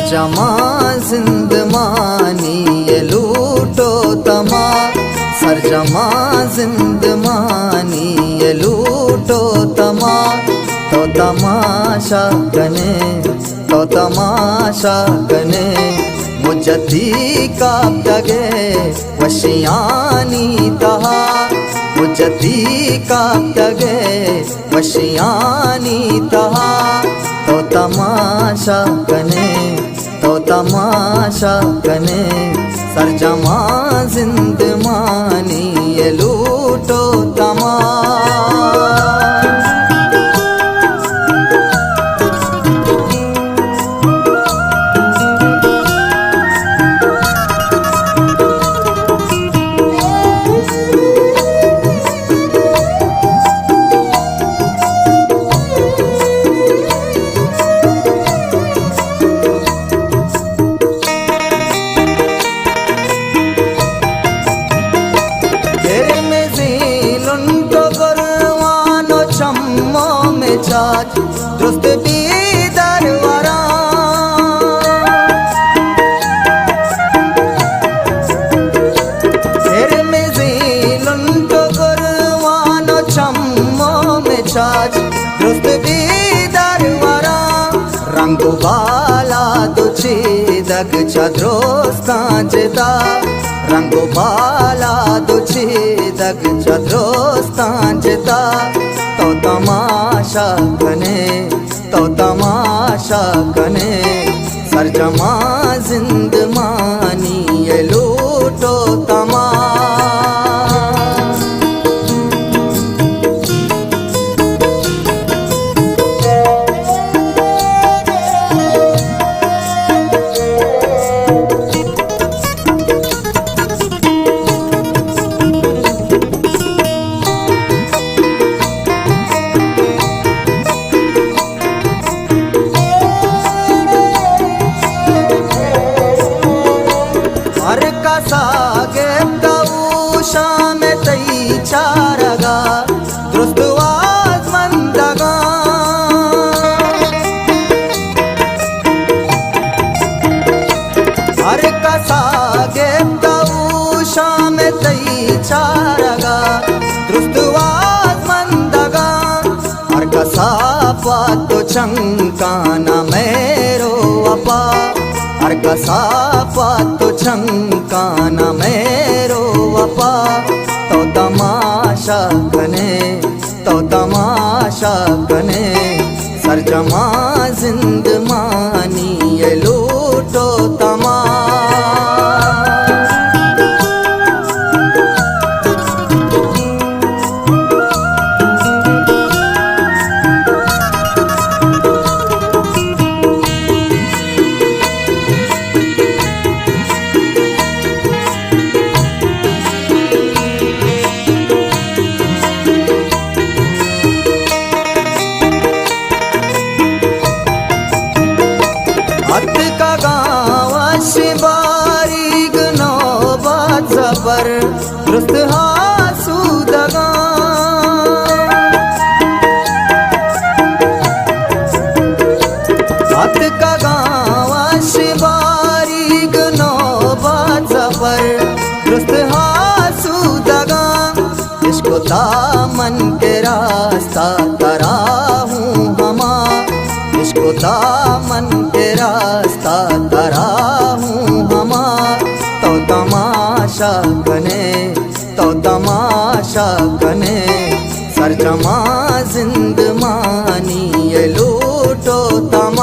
सरजमा जिंदमानी ये लूटो तमा, सरजमा जिंदमानी ये लूटो तमा। तो तमाशा कने, तो तमाशा कने मुझती का तगे वशियानी तहा, मुझती का तगे वशियानी तहा। तो तमाशा कने, तो तमाशा कने सरजमा जिंदमानी ये लूटो तमा। दुरुस्त बीदर वरा फिर में ज़ीलन तो गुरवानो चम्मो में छाछ दुरुस्त बीदर वरा। रंग बाला तुझे दग छद्रोस्तां जिता, रंग बाला तुझे दग छद्रोस्तां जिता। तो तमाशा कने, तो तमाशा कने सरजमा जिंदमानी ये लूटो तमा। सागे तऊशा में तई चारगा दुरुस्त वाज मंदगा। हर का सागे तऊशा में तई चारगा दुरुस्त वाज मंदगा। हर का साफा तो चंकाना मेरो अपा, हर का साफा तो चंकाना मेरो वफा। तो तमाशा कने, तो तमाशा कने सरजमा जिंदमानी ये लूटो तमा। बारीक नौबत ज़बर दुरुस्त हासूदगा। हाथ का गाँव बारीक नौबत ज़बर दुरुस्त हासूदगा। इसको दामन के रास्ता तरा हूँ हमा, इसको दामन के रास्ता तरा हूँ हमा। तो तमाशा कने, तो तमाशा कने सरजमा जिंदमानी ये लूटो तमा।